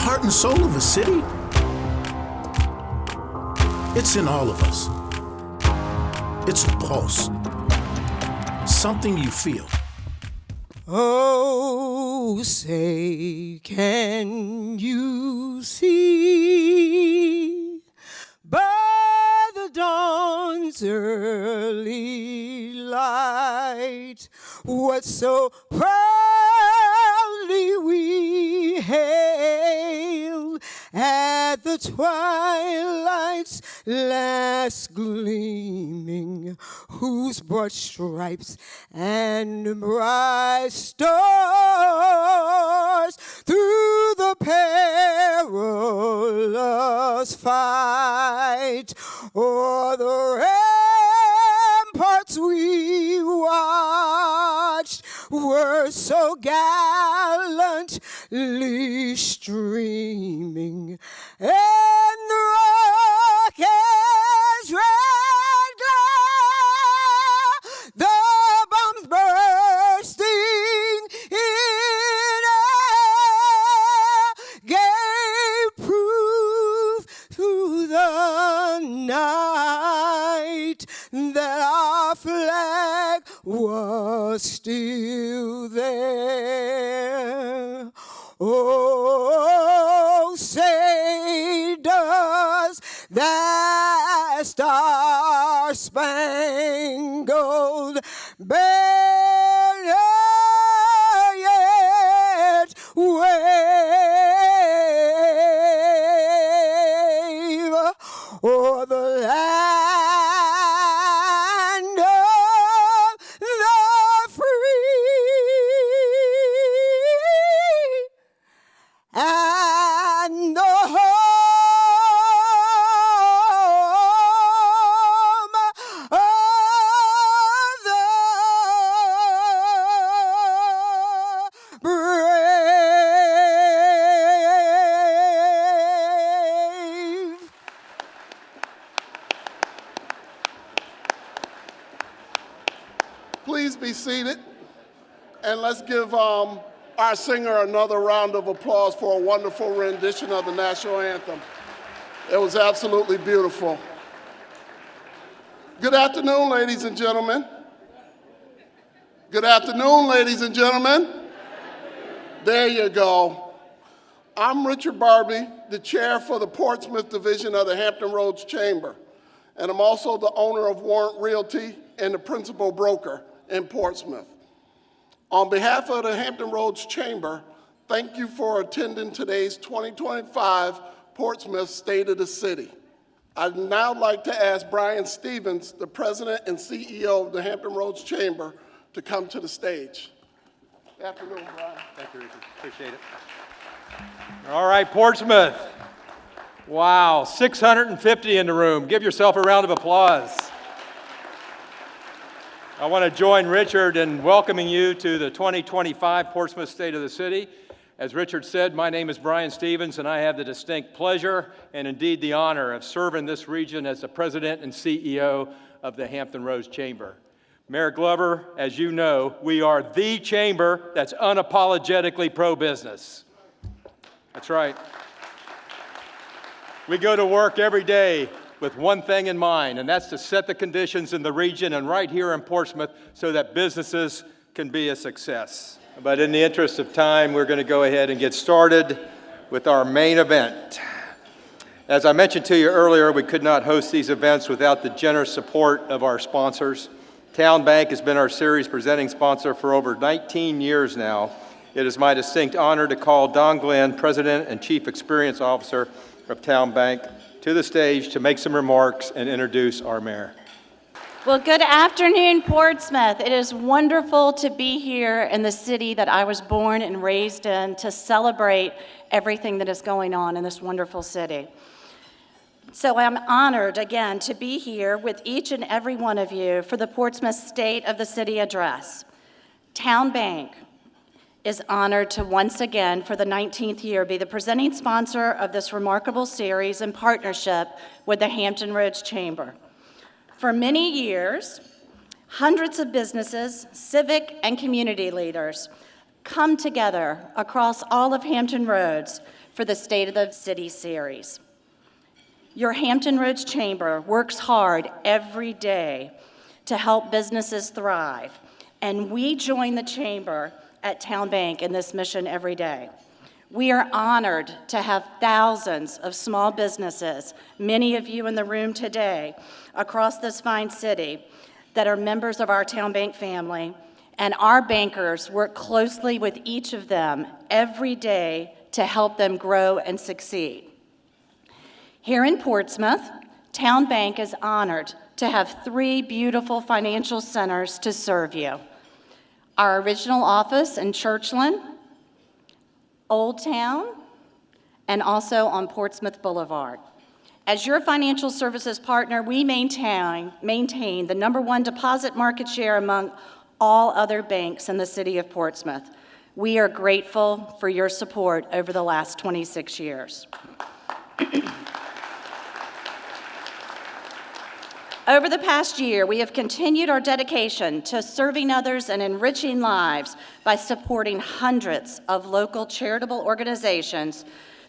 heart and soul of a city? It's in all of us. It's a pulse, something you feel. Oh, say, can you see by the dawn's early light what so proudly we hailed at the twilight's last gleaming, whose broad stripes and bright stars through the perilous fight o'er the ramparts we watched were so gallantly streaming, and the rocket's red glare, the bombs bursting in air, gave proof through the night that our flag was still there. Oh, say does that star-spangled banner yet wave o'er the land of the free and the home of the brave. Please be seated, and let's give our singer another round of applause for a wonderful rendition of the national anthem. It was absolutely beautiful. Good afternoon, ladies and gentlemen. Good afternoon, ladies and gentlemen. There you go. I'm Richard Barbie, the chair for the Portsmouth division of the Hampton Roads Chamber, and I'm also the owner of Warrant Realty and the principal broker in Portsmouth. On behalf of the Hampton Roads Chamber, thank you for attending today's 2025 Portsmouth State of the City. I'd now like to ask Brian Stevens, the president and CEO of the Hampton Roads Chamber, to come to the stage. Good afternoon, Brian. Thank you, Richard. Appreciate it. All right, Portsmouth. Wow, 650 in the room. Give yourself a round of applause. I want to join Richard in welcoming you to the 2025 Portsmouth State of the City. As Richard said, my name is Brian Stevens, and I have the distinct pleasure and indeed the honor of serving this region as the president and CEO of the Hampton Roads Chamber. Mayor Glover, as you know, we are the chamber that's unapologetically pro-business. That's right. We go to work every day with one thing in mind, and that's to set the conditions in the region and right here in Portsmouth so that businesses can be a success. But in the interest of time, we're going to go ahead and get started with our main event. As I mentioned to you earlier, we could not host these events without the generous support of our sponsors. Town Bank has been our series presenting sponsor for over 19 years now. It is my distinct honor to call Don Glenn, President and Chief Experience Officer of Town Bank, to the stage to make some remarks and introduce our mayor. Well, good afternoon, Portsmouth. It is wonderful to be here in the city that I was born and raised in to celebrate everything that is going on in this wonderful city. So I'm honored again to be here with each and every one of you for the Portsmouth State of the City Address. Town Bank is honored to once again, for the 19th year, be the presenting sponsor of this remarkable series in partnership with the Hampton Roads Chamber. For many years, hundreds of businesses, civic and community leaders come together across all of Hampton Roads for the State of the City series. Your Hampton Roads Chamber works hard every day to help businesses thrive, and we join the Chamber at Town Bank in this mission every day. We are honored to have thousands of small businesses, many of you in the room today, across this fine city that are members of our Town Bank family, and our bankers work closely with each of them every day to help them grow and succeed. Here in Portsmouth, Town Bank is honored to have 3 beautiful financial centers to serve you. Our original office in Churchland, Old Town, and also on Portsmouth Boulevard. As your financial services partner, we maintain the #1 deposit market share among all other banks in the city of Portsmouth. We are grateful for your support over the last 26 years. Over the past year, we have continued our dedication to serving others and enriching lives by supporting hundreds of local charitable organizations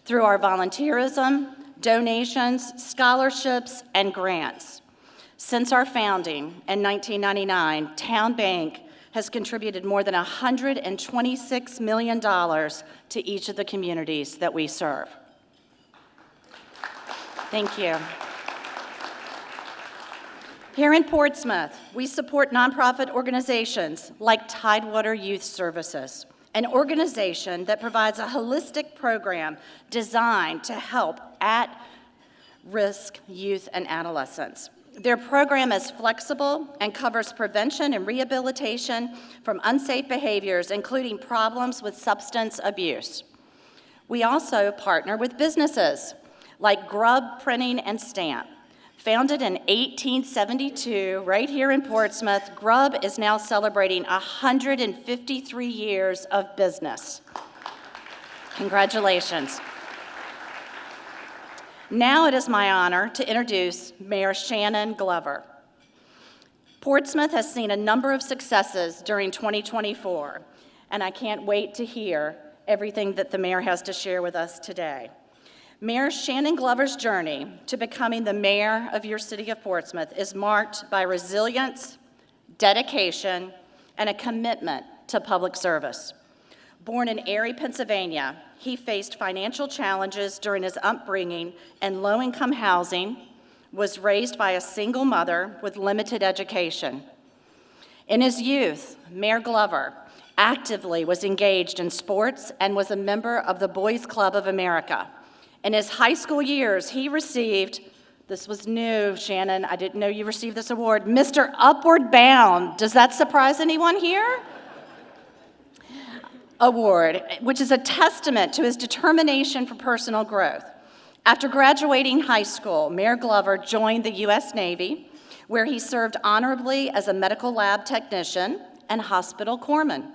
through our volunteerism, donations, scholarships, and grants. Since our founding in 1999, Town Bank has contributed more than $126 million to each of the communities that we serve. Thank you. Here in Portsmouth, we support nonprofit organizations like Tidewater Youth Services, an organization that provides a holistic program designed to help at-risk youth and adolescents. Their program is flexible and covers prevention and rehabilitation from unsafe behaviors, including problems with substance abuse. We also partner with businesses like Grubb Printing and Stamp. Founded in 1872, right here in Portsmouth, Grubb is now celebrating 153 years of business. Congratulations. Now it is my honor to introduce Mayor Shannon Glover. Portsmouth has seen a number of successes during 2024, and I can't wait to hear everything that the mayor has to share with us today. Mayor Shannon Glover's journey to becoming the mayor of your city of Portsmouth is marked by resilience, dedication, and a commitment to public service. Born in Erie, Pennsylvania, he faced financial challenges during his upbringing in low-income housing, was raised by a single mother with limited education. In his youth, Mayor Glover actively was engaged in sports and was a member of the Boys Club of America. In his high school years, he received, this was new, Shannon, I didn't know you received this award, Mr. Upward Bound. Does that surprise anyone here? Award, which is a testament to his determination for personal growth. After graduating high school, Mayor Glover joined the U.S. Navy, where he served honorably as a medical lab technician and hospital corpsman.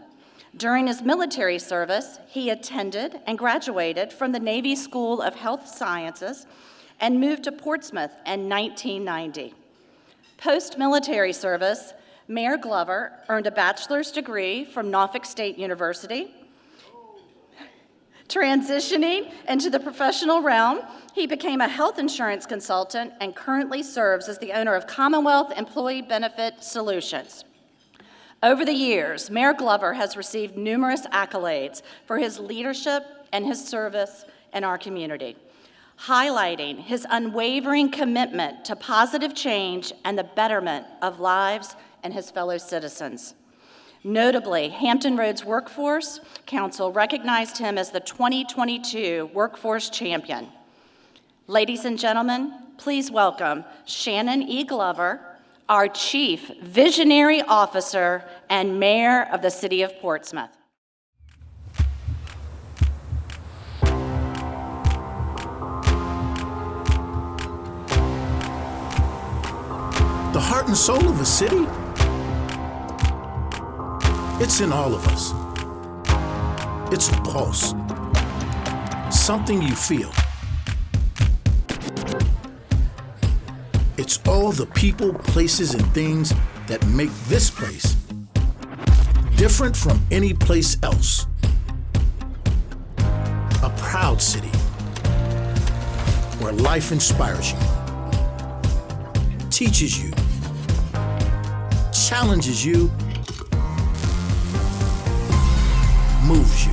During his military service, he attended and graduated from the Navy School of Health Sciences and moved to Portsmouth in 1990. Post-military service, Mayor Glover earned a bachelor's degree from Norfolk State University. Transitioning into the professional realm, he became a health insurance consultant and currently serves as the owner of Commonwealth Employee Benefit Solutions. Over the years, Mayor Glover has received numerous accolades for his leadership and his service in our community, highlighting his unwavering commitment to positive change and the betterment of lives and his fellow citizens. Notably, Hampton Roads Workforce Council recognized him as the 2022 Workforce Champion. Ladies and gentlemen, please welcome Shannon E. Glover, our Chief Visionary Officer and Mayor of the City of Portsmouth. The heart and soul of a city? It's in all of us. It's a pulse, something you feel. It's all the people, places, and things that make this place different from any place else. A proud city where life inspires you, teaches you, challenges you, moves you.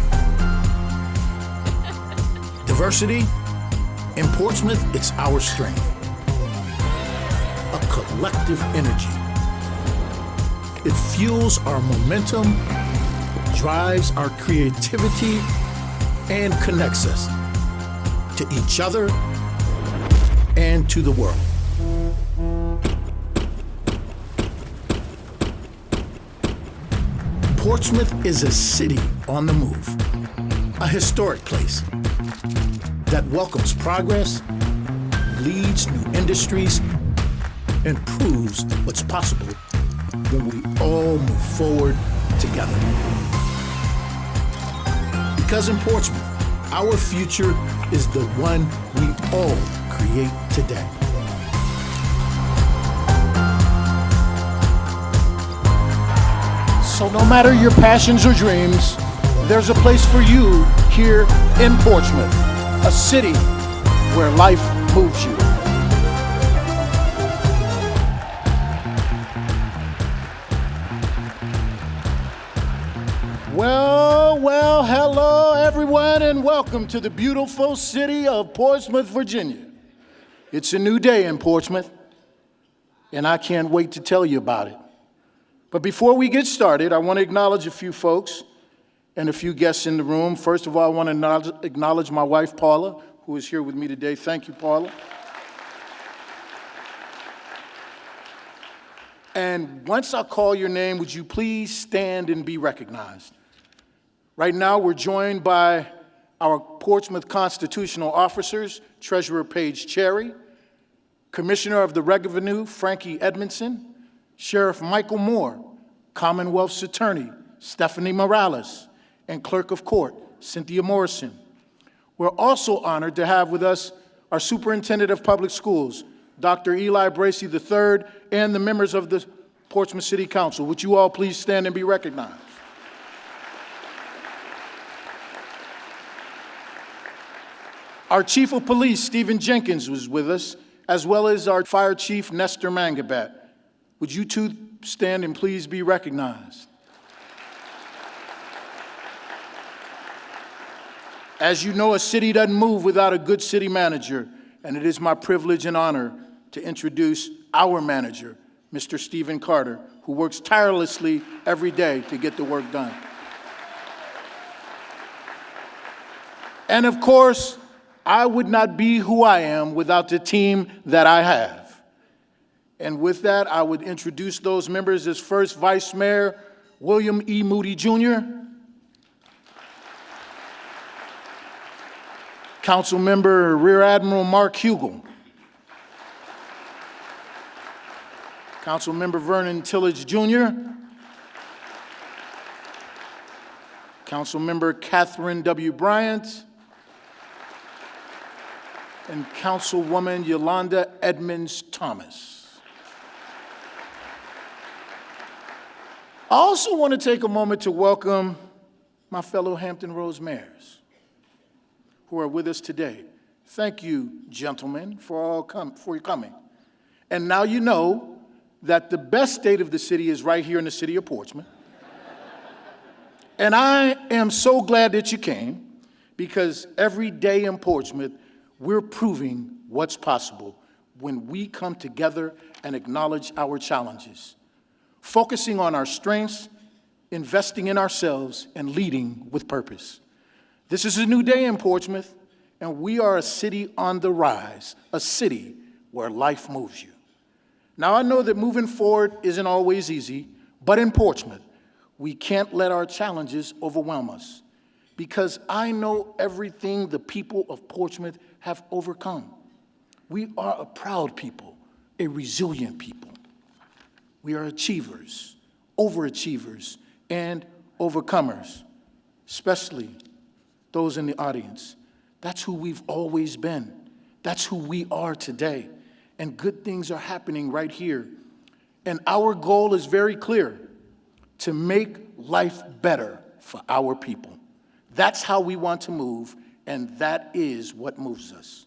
Diversity? In Portsmouth, it's our strength. A collective energy. It fuels our momentum, drives our creativity, and connects us to each other and to the world. Portsmouth is a city on the move, a historic place that welcomes progress, leads new industries, and proves what's possible when we all move forward together. Because in Portsmouth, our future is the one we all create today. So no matter your passions or dreams, there's a place for you here in Portsmouth, a city where life moves you. Well, hello everyone, and welcome to the beautiful city of Portsmouth, Virginia. It's a new day in Portsmouth, and I can't wait to tell you about it. But before we get started, I want to acknowledge a few folks and a few guests in the room. First of all, I want to acknowledge my wife, Paula, who is here with me today. Thank you, Paula. And once I call your name, would you please stand and be recognized? Right now, we're joined by our Portsmouth constitutional officers, Treasurer Paige Cherry, Commissioner of the Revenue, Frankie Edmondson, Sheriff Michael Moore, Commonwealth's Attorney, Stephanie Morales, and Clerk of Court, Cynthia Morrison. We're also honored to have with us our Superintendent of Public Schools, Dr. Eli Bracey III, and the members of the Portsmouth City Council. Would you all please stand and be recognized? Our Chief of Police, Stephen Jenkins, was with us, as well as our Fire Chief, Nestor Mangabat. Would you two stand and please be recognized? As you know, a city doesn't move without a good city manager, and it is my privilege and honor to introduce our manager, Mr. Stephen Carter, who works tirelessly every day to get the work done. And of course, I would not be who I am without the team that I have. And with that, I would introduce those members as first Vice Mayor William E. Moody Jr., Council Member Rear Admiral Mark Hugel, Council Member Vernon Tillage Jr., Council Member Catherine W. Bryant, and Councilwoman Yolanda Edmonds Thomas. I also want to take a moment to welcome my fellow Hampton Roads mayors who are with us today. Thank you, gentlemen, for your coming. And now you know that the best state of the city is right here in the city of Portsmouth. And I am so glad that you came, because every day in Portsmouth, we're proving what's possible when we come together and acknowledge our challenges, focusing on our strengths, investing in ourselves, and leading with purpose. This is a new day in Portsmouth, and we are a city on the rise, a city where life moves you. Now, I know that moving forward isn't always easy, but in Portsmouth, we can't let our challenges overwhelm us, because I know everything the people of Portsmouth have overcome. We are a proud people, a resilient people. We are achievers, overachievers, and overcomers, especially those in the audience. That's who we've always been. That's who we are today. And good things are happening right here. And our goal is very clear: to make life better for our people. That's how we want to move, and that is what moves us.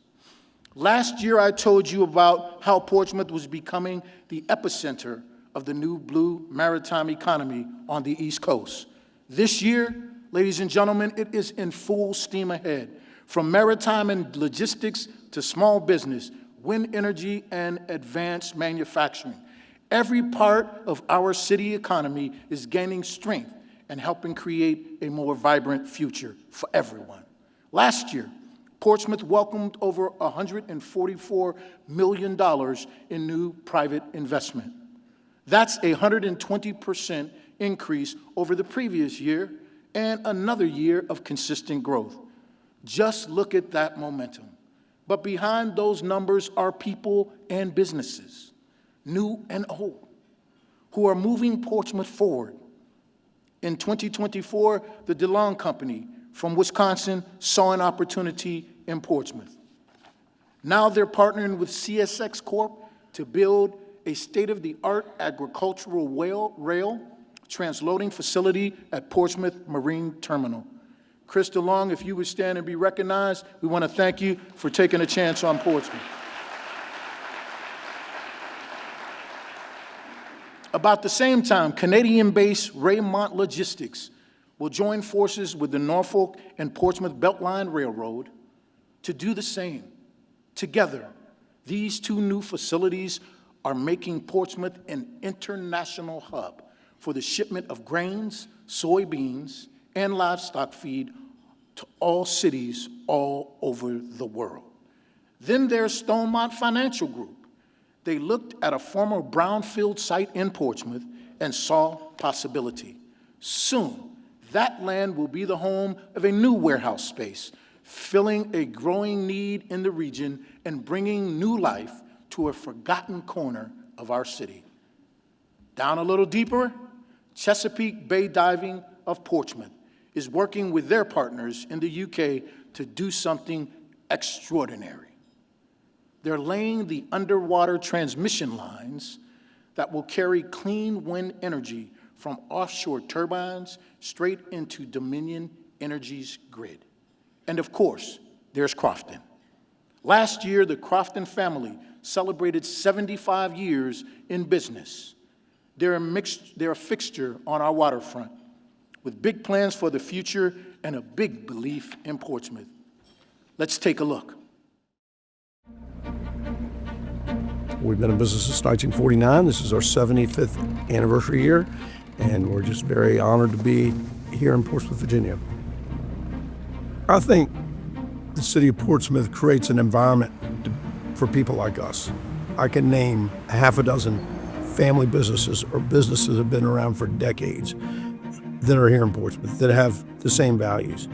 Last year, I told you about how Portsmouth was becoming the epicenter of the new blue maritime economy on the East Coast. This year, ladies and gentlemen, it is in full steam ahead. From maritime and logistics to small business, wind energy, and advanced manufacturing. Every part of our city economy is gaining strength and helping create a more vibrant future for everyone. Last year, Portsmouth welcomed over $144 million in new private investment. That's a 120% increase over the previous year and another year of consistent growth. Just look at that momentum. But behind those numbers are people and businesses, new and old, who are moving Portsmouth forward. In 2024, the DeLong Company from Wisconsin saw an opportunity in Portsmouth. Now they're partnering with CSX Corp to build a state-of-the-art agricultural rail transloading facility at Portsmouth Marine Terminal. Chris DeLong, if you would stand and be recognized, we want to thank you for taking a chance on Portsmouth. About the same time, Canadian-based Raymont Logistics will join forces with the Norfolk and Portsmouth Beltline Railroad to do the same. Together, these two new facilities are making Portsmouth an international hub for the shipment of grains, soybeans, and livestock feed to all cities all over the world. Then there's Stonemont Financial Group. They looked at a former brownfield site in Portsmouth and saw possibility. Soon, that land will be the home of a new warehouse space, filling a growing need in the region and bringing new life to a forgotten corner of our city. Down a little deeper, Chesapeake Bay Diving of Portsmouth is working with their partners in the UK to do something extraordinary. They're laying the underwater transmission lines that will carry clean wind energy from offshore turbines straight into Dominion Energy's grid. And of course, there's Crofton. Last year, the Crofton family celebrated 75 years in business. They're a fixture on our waterfront, with big plans for the future and a big belief in Portsmouth. Let's take a look. We've been in business since 1949. This is our 75th anniversary year, and we're just very honored to be here in Portsmouth, Virginia. I think the city of Portsmouth creates an environment for people like us. I can name half a dozen family businesses or businesses that have been around for decades that are here in Portsmouth that have the same values.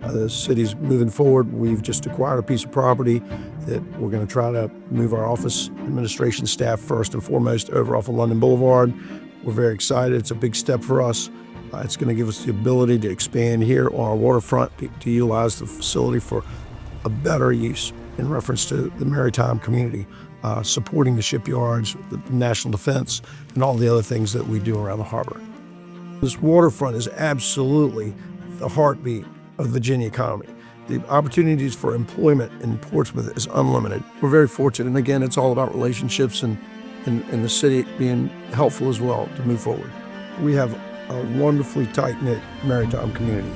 The city's moving forward. We've just acquired a piece of property that we're going to try to move our office administration staff first and foremost over off of London Boulevard. We're very excited. It's a big step for us. It's going to give us the ability to expand here on our waterfront to utilize the facility for a better use in reference to the maritime community, supporting the shipyards, the national defense, and all the other things that we do around the harbor. This waterfront is absolutely the heartbeat of the Virginia economy. The opportunities for employment in Portsmouth is unlimited. We're very fortunate, and again, it's all about relationships and the city being helpful as well to move forward. We have a wonderfully tight-knit maritime community.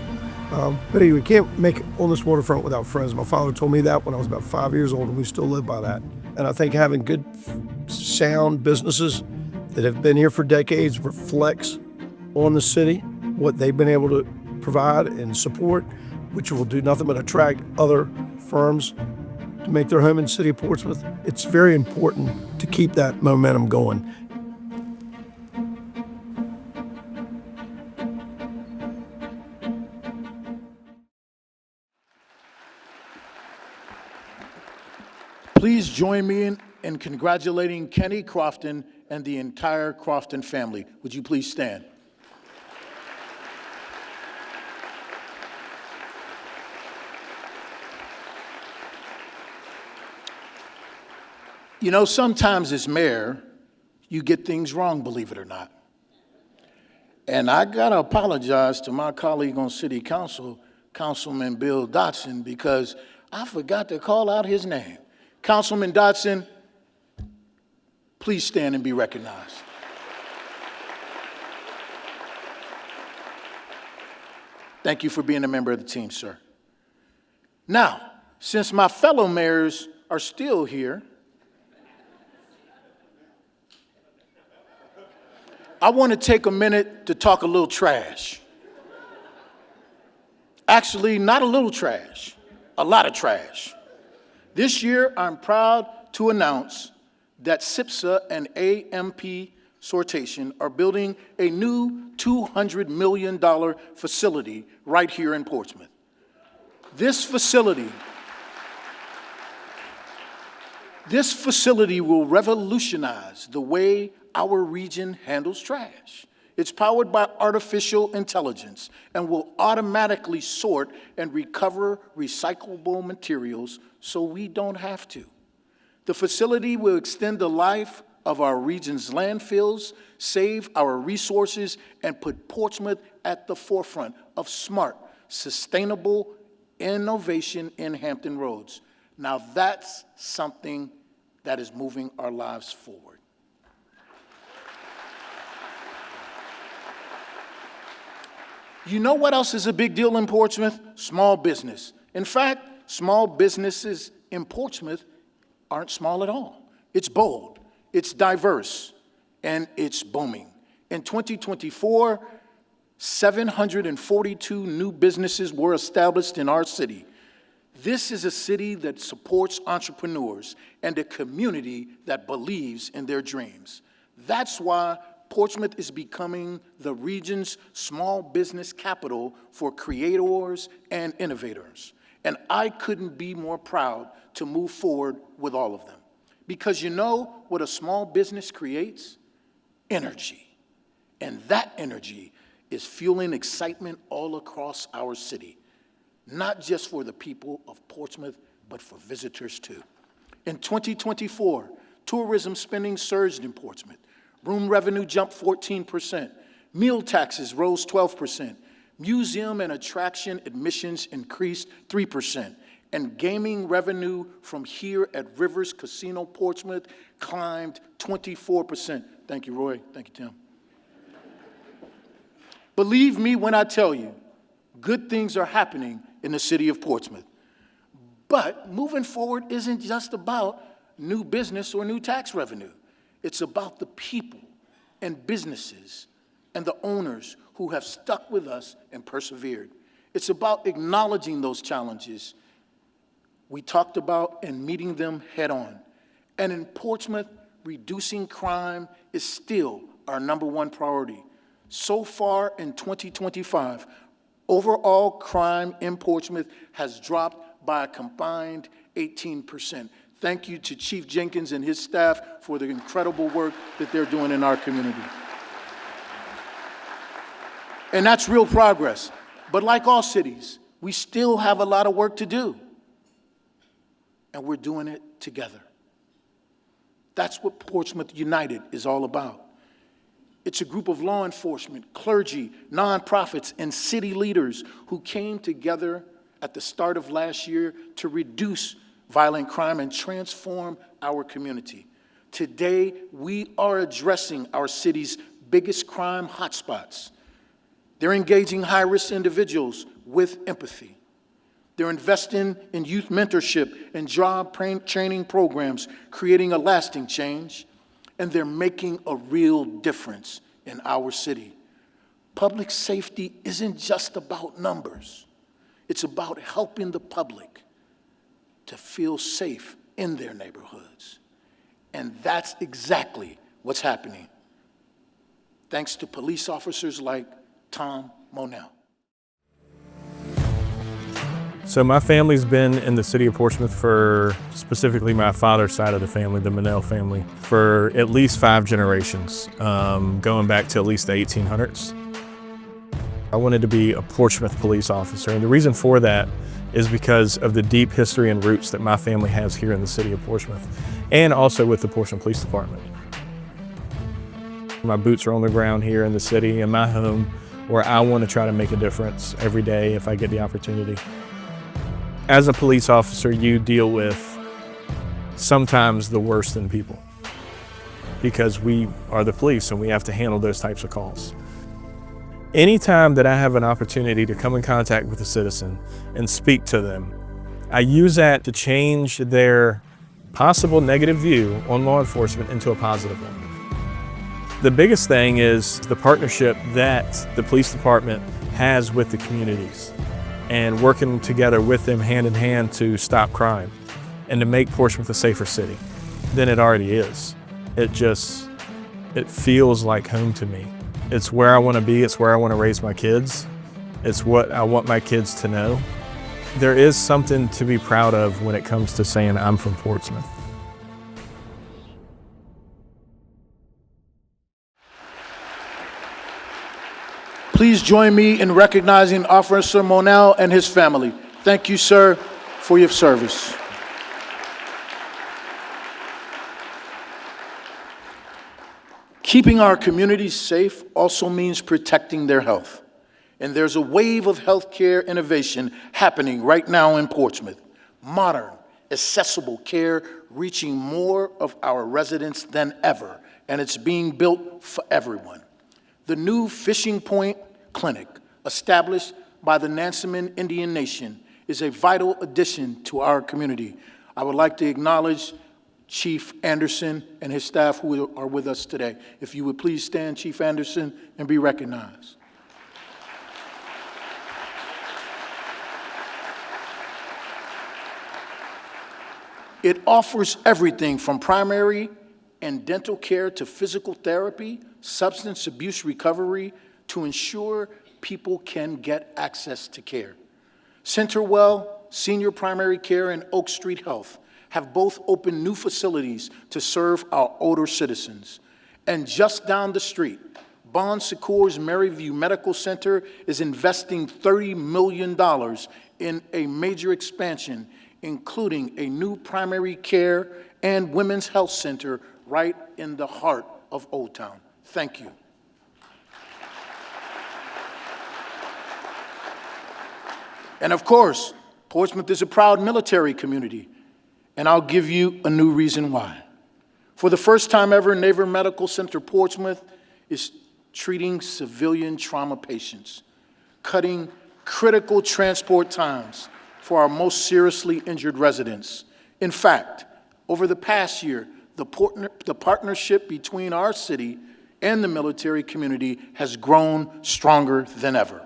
But anyway, we can't make it on this waterfront without friends. My father told me that when I was about 5 years old, and we still live by that. And I think having good, sound businesses that have been here for decades reflects on the city, what they've been able to provide and support, which will do nothing but attract other firms to make their home in the city of Portsmouth. It's very important to keep that momentum going. Please join me in congratulating Kenny Crofton and the entire Crofton family. Would you please stand? You know, sometimes as mayor, you get things wrong, believe it or not. And I gotta apologize to my colleague on City Council, Councilman Bill Dotson, because I forgot to call out his name. Councilman Dodson, please stand and be recognized. Thank you for being a member of the team, sir. Now, since my fellow mayors are still here, I want to take a minute to talk a little trash. Actually, not a little trash, a lot of trash. This year, I'm proud to announce that SIPSA and AMP Sortation are building a new $200 million facility right here in Portsmouth. This facility will revolutionize the way our region handles trash. It's powered by artificial intelligence and will automatically sort and recover recyclable materials so we don't have to. The facility will extend the life of our region's landfills, save our resources, and put Portsmouth at the forefront of smart, sustainable innovation in Hampton Roads. Now that's something that is moving our lives forward. You know what else is a big deal in Portsmouth? Small business. In fact, small businesses in Portsmouth aren't small at all. It's bold, it's diverse, and it's booming. In 2024, 742 new businesses were established in our city. This is a city that supports entrepreneurs and a community that believes in their dreams. That's why Portsmouth is becoming the region's small business capital for creators and innovators. And I couldn't be more proud to move forward with all of them. Because you know what a small business creates? Energy. And that energy is fueling excitement all across our city, not just for the people of Portsmouth, but for visitors too. In 2024, tourism spending surged in Portsmouth. Room revenue jumped 14%. Meal taxes rose 12%. Museum and attraction admissions increased 3%. And gaming revenue from here at Rivers Casino Portsmouth climbed 24%. Thank you, Roy. Thank you, Tim. Believe me when I tell you, good things are happening in the city of Portsmouth. But moving forward isn't just about new business or new tax revenue. It's about the people and businesses and the owners who have stuck with us and persevered. It's about acknowledging those challenges we talked about and meeting them head on. And in Portsmouth, reducing crime is still our #1 priority. So far in 2025, overall crime in Portsmouth has dropped by a combined 18%. Thank you to Chief Jenkins and his staff for the incredible work that they're doing in our community. And that's real progress. But like all cities, we still have a lot of work to do. And we're doing it together. That's what Portsmouth United is all about. It's a group of law enforcement, clergy, nonprofits, and city leaders who came together at the start of last year to reduce violent crime and transform our community. Today, we are addressing our city's biggest crime hotspots. They're engaging high-risk individuals with empathy. They're investing in youth mentorship and job training programs, creating a lasting change. And they're making a real difference in our city. Public safety isn't just about numbers. It's about helping the public to feel safe in their neighborhoods. And that's exactly what's happening, thanks to police officers like Tom Monell. So my family's been in the city of Portsmouth for, specifically my father's side of the family, the Monell family, for at least 5 generations, going back to at least the 1800s. I wanted to be a Portsmouth police officer, and the reason for that is because of the deep history and roots that my family has here in the city of Portsmouth, and also with the Portsmouth Police Department. My boots are on the ground here in the city, in my home, where I want to try to make a difference every day if I get the opportunity. As a police officer, you deal with sometimes the worst in people, because we are the police and we have to handle those types of calls. Anytime that I have an opportunity to come in contact with a citizen and speak to them, I use that to change their possible negative view on law enforcement into a positive one. The biggest thing is the partnership that the police department has with the communities and working together with them hand in hand to stop crime and to make Portsmouth a safer city than it already is. It feels like home to me. It's where I want to be, it's where I want to raise my kids. It's what I want my kids to know. There is something to be proud of when it comes to saying I'm from Portsmouth. Please join me in recognizing Officer Monell and his family. Thank you, sir, for your service. Keeping our communities safe also means protecting their health. And there's a wave of healthcare innovation happening right now in Portsmouth. Modern, accessible care reaching more of our residents than ever, and it's being built for everyone. The new Fishing Point Clinic, established by the Nansemond Indian Nation, is a vital addition to our community. I would like to acknowledge Chief Anderson and his staff who are with us today. If you would please stand, Chief Anderson, and be recognized. It offers everything from primary and dental care to physical therapy, substance abuse recovery, to ensure people can get access to care. Centerwell Senior Primary Care and Oak Street Health have both opened new facilities to serve our older citizens. And just down the street, Bon Secours Maryview Medical Center is investing $30 million in a major expansion, including a new primary care and women's health center right in the heart of Old Town. Thank you. And of course, Portsmouth is a proud military community, and I'll give you a new reason why. For the first time ever, Naval Medical Center Portsmouth is treating civilian trauma patients, cutting critical transport times for our most seriously injured residents. In fact, over the past year, the partnership between our city and the military community has grown stronger than ever.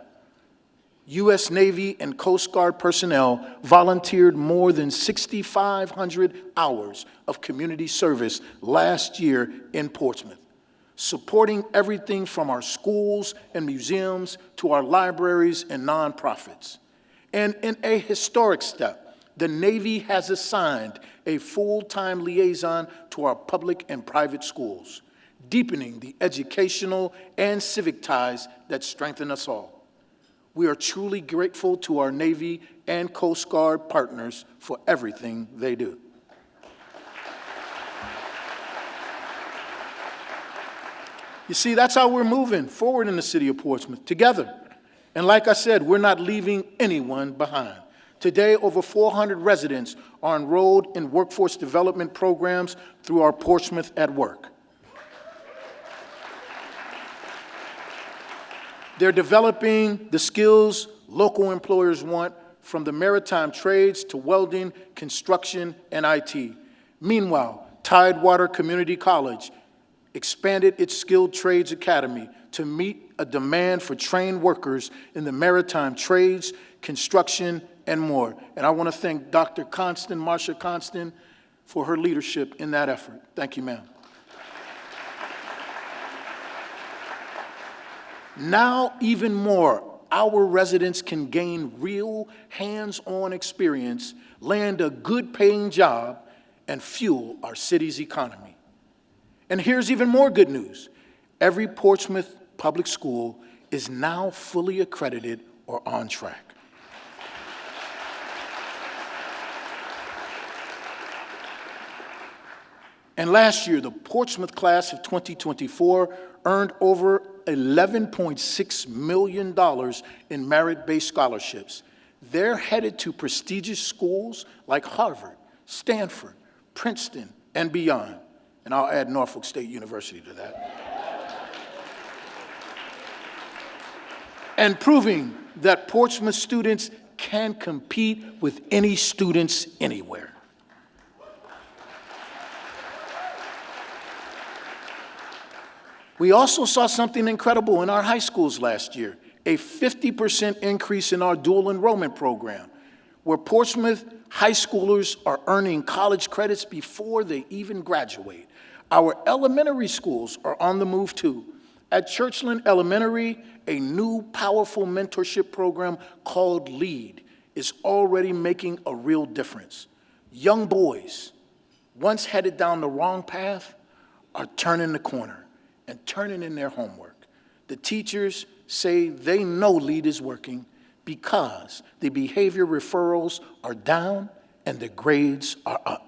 U.S. Navy and Coast Guard personnel volunteered more than 6,500 hours of community service last year in Portsmouth, supporting everything from our schools and museums to our libraries and nonprofits. And in a historic step, the Navy has assigned a full-time liaison to our public and private schools, deepening the educational and civic ties that strengthen us all. We are truly grateful to our Navy and Coast Guard partners for everything they do. You see, that's how we're moving forward in the city of Portsmouth, together. And like I said, we're not leaving anyone behind. Today, over 400 residents are enrolled in workforce development programs through our Portsmouth at Work. They're developing the skills local employers want, from the maritime trades to welding, construction, and IT. Meanwhile, Tidewater Community College expanded its Skilled Trades Academy to meet a demand for trained workers in the maritime trades, construction, and more. And I want to thank Dr. Marsha Constant, for her leadership in that effort. Thank you, ma'am. Now, even more, our residents can gain real hands-on experience, land a good-paying job, and fuel our city's economy. And here's even more good news. Every Portsmouth public school is now fully accredited or on track. And last year, the Portsmouth class of 2024 earned over $11.6 million in merit-based scholarships. They're headed to prestigious schools like Harvard, Stanford, Princeton, and beyond. And I'll add Norfolk State University to that. And proving that Portsmouth students can compete with any students anywhere. We also saw something incredible in our high schools last year, a 50% increase in our dual enrollment program, where Portsmouth high schoolers are earning college credits before they even graduate. Our elementary schools are on the move too. At Churchland Elementary, a new powerful mentorship program called LEAD is already making a real difference. Young boys, once headed down the wrong path, are turning the corner and turning in their homework. The teachers say they know LEAD is working because the behavior referrals are down and the grades are up.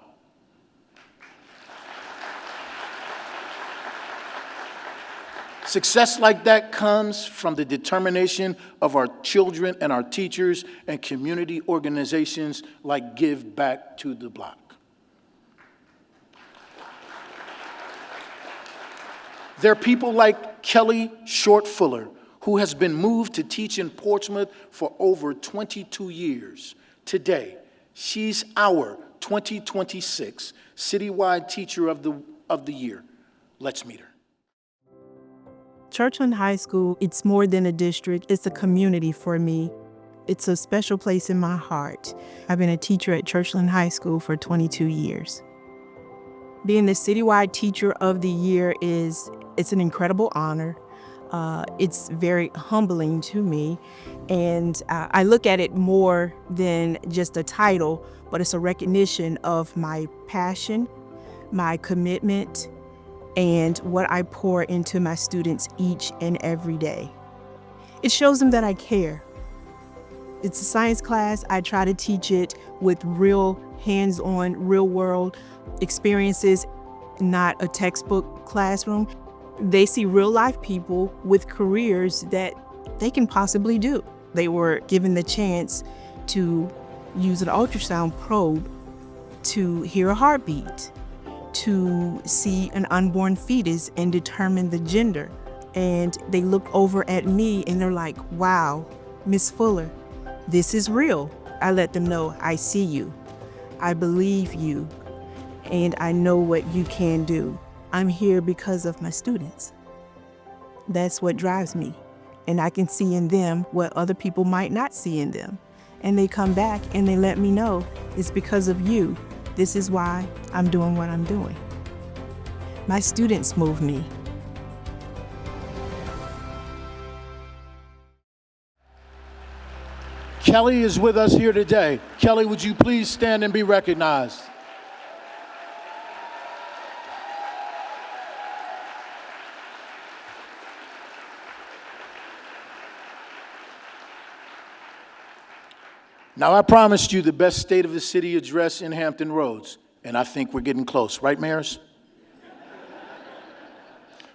Success like that comes from the determination of our children and our teachers and community organizations like Give Back to the Block. There are people like Kelly Short-Fuller, who has been moved to teach in Portsmouth for over 22 years. Today, she's our 2026 Citywide Teacher of the Year. Let's meet her. Churchland High School, it's more than a district, it's a community for me. It's a special place in my heart. I've been a teacher at Churchland High School for 22 years. Being the Citywide Teacher of the Year it's an incredible honor. It's very humbling to me, and I look at it more than just a title, but it's a recognition of my passion, my commitment, and what I pour into my students each and every day. It shows them that I care. It's a science class. I try to teach it with real hands-on, real-world experiences, not a textbook classroom. They see real-life people with careers that they can possibly do. They were given the chance to use an ultrasound probe to hear a heartbeat, to see an unborn fetus and determine the gender. And they look over at me and they're like, wow, Miss Fuller, this is real. I let them know I see you, I believe you, and I know what you can do. I'm here because of my students. That's what drives me. And I can see in them what other people might not see in them. And they come back and they let me know it's because of you. This is why I'm doing what I'm doing. My students move me. Kelly is with us here today. Kelly, would you please stand and be recognized? Now, I promised you the best State of the City address in Hampton Roads, and I think we're getting close, right, mayors?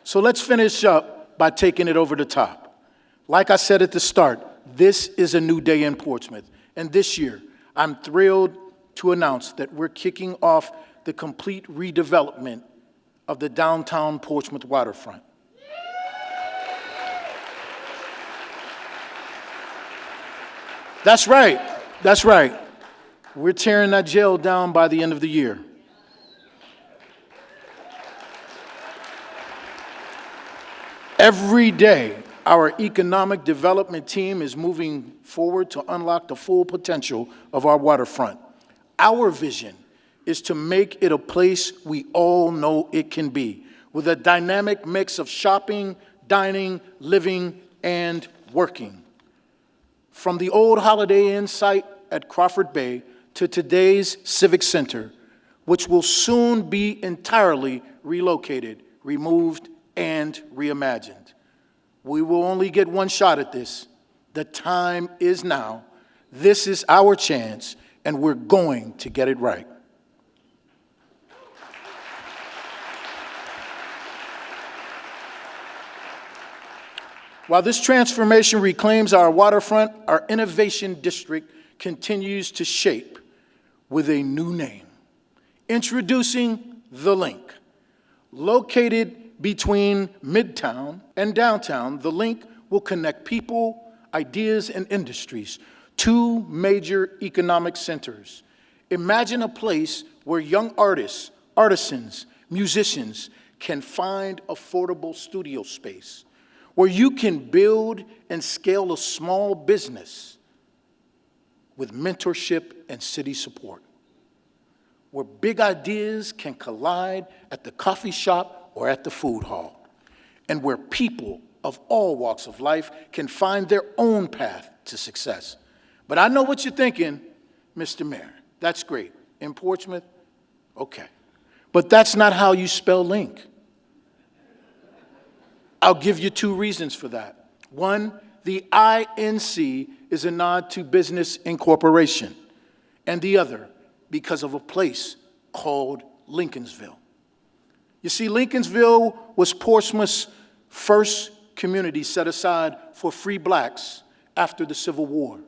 So let's finish up by taking it over the top. Like I said at the start, this is a new day in Portsmouth, and this year, I'm thrilled to announce that we're kicking off the complete redevelopment of the downtown Portsmouth waterfront. That's right. That's right. We're tearing that jail down by the end of the year. Every day, our economic development team is moving forward to unlock the full potential of our waterfront. Our vision is to make it a place we all know it can be, with a dynamic mix of shopping, dining, living, and working. From the old Holiday Inn site at Crawford Bay to today's Civic Center, which will soon be entirely relocated, removed, and reimagined. We will only get one shot at this. The time is now. This is our chance, and we're going to get it right. While this transformation reclaims our waterfront, our innovation district continues to shape with a new name. Introducing The Link. Located between Midtown and downtown, The Link will connect people, ideas, and industries, two major economic centers. Imagine a place where young artists, artisans, musicians can find affordable studio space, where you can build and scale a small business with mentorship and city support, where big ideas can collide at the coffee shop or at the food hall, and where people of all walks of life can find their own path to success. But I know what you're thinking, Mr. Mayor. That's great. In Portsmouth? Okay. But that's not how you spell link. I'll give you two reasons for that. One, the INC is a nod to business incorporation, and the other, because of a place called Lincolnsville. You see, Lincolnsville was Portsmouth's first community set aside for free blacks after the Civil War,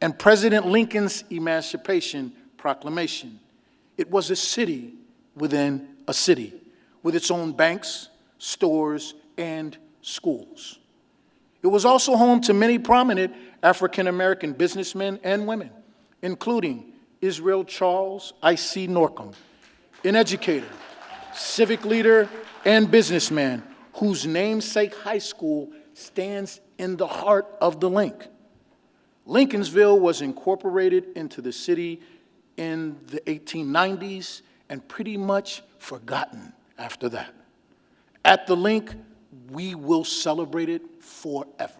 and President Lincoln's Emancipation Proclamation. It was a city within a city, with its own banks, stores, and schools. It was also home to many prominent African-American businessmen and women, including Israel Charles I.C. Norcom, an educator, civic leader, and businessman whose namesake high school stands in the heart of the Link. Lincolnsville was incorporated into the city in the 1890s and pretty much forgotten after that. At the Link, we will celebrate it forever.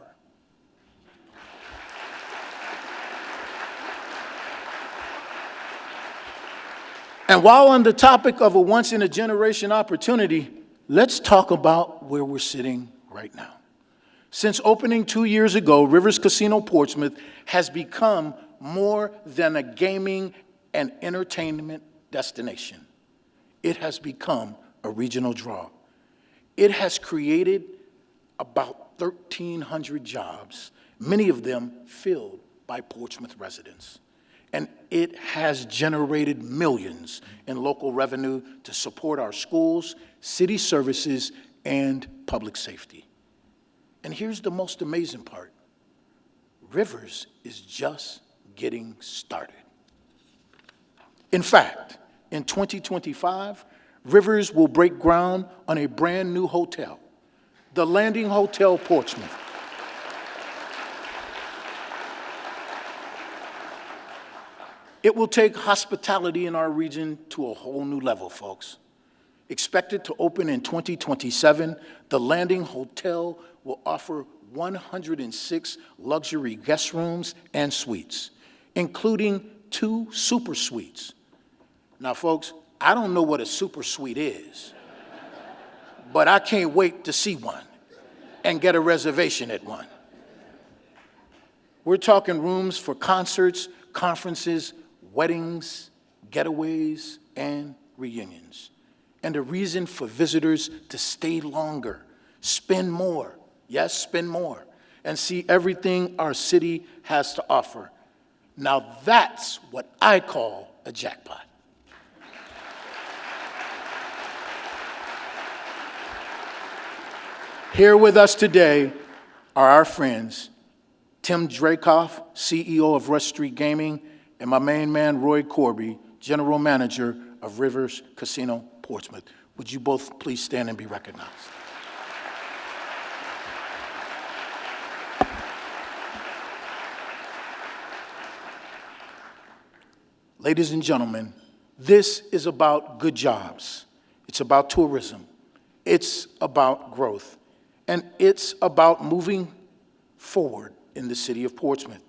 And while on the topic of a once-in-a-generation opportunity, let's talk about where we're sitting right now. Since opening 2 years ago, Rivers Casino Portsmouth has become more than a gaming and entertainment destination. It has become a regional draw. It has created about 1,300 jobs, many of them filled by Portsmouth residents. And it has generated millions in local revenue to support our schools, city services, and public safety. And here's the most amazing part. Rivers is just getting started. In fact, in 2025, Rivers will break ground on a brand new hotel, the Landing Hotel Portsmouth. It will take hospitality in our region to a whole new level, folks. Expected to open in 2027, the Landing Hotel will offer 106 luxury guest rooms and suites, including 2 super suites. Now, folks, I don't know what a super suite is, but I can't wait to see one and get a reservation at one. We're talking rooms for concerts, conferences, weddings, getaways, and reunions. And a reason for visitors to stay longer, spend more, yes, spend more, and see everything our city has to offer. Now that's what I call a jackpot. Here with us today are our friends, Tim Dracoff, CEO of Rush Street Gaming, and my main man, Roy Corby, General Manager of Rivers Casino Portsmouth. Would you both please stand and be recognized? Ladies and gentlemen, this is about good jobs. It's about tourism. It's about growth. And it's about moving forward in the city of Portsmouth.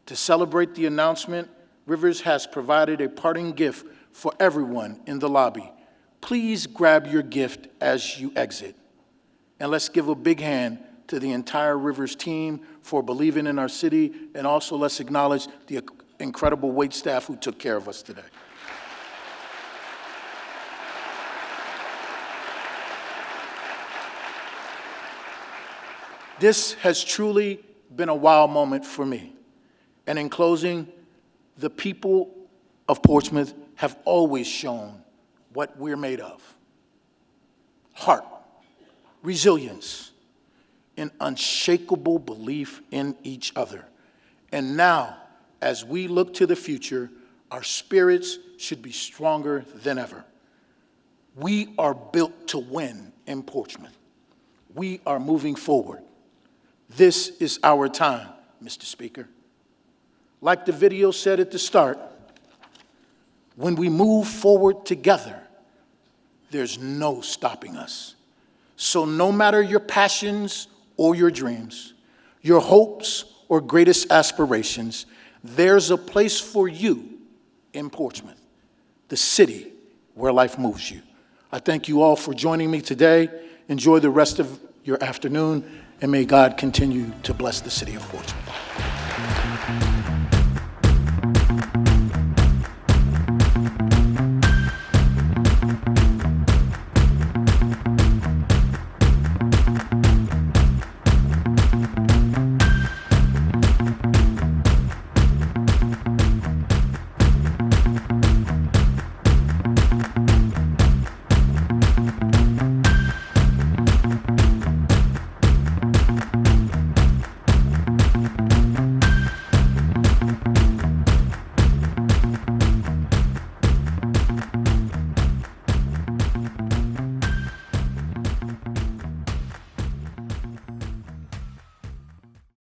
To celebrate the announcement, Rivers has provided a parting gift for everyone in the lobby. Please grab your gift as you exit. And let's give a big hand to the entire Rivers team for believing in our city, and also let's acknowledge the incredible wait staff who took care of us today. This has truly been a wow moment for me. And in closing, the people of Portsmouth have always shown what we're made of. Heart, resilience, an unshakable belief in each other. And now, as we look to the future, our spirits should be stronger than ever. We are built to win in Portsmouth. We are moving forward. This is our time, Mr. Speaker. Like the video said at the start, when we move forward together, there's no stopping us. So no matter your passions or your dreams, your hopes or greatest aspirations, there's a place for you in Portsmouth, the city where life moves you. I thank you all for joining me today. Enjoy the rest of your afternoon, and may God continue to bless the city of Portsmouth.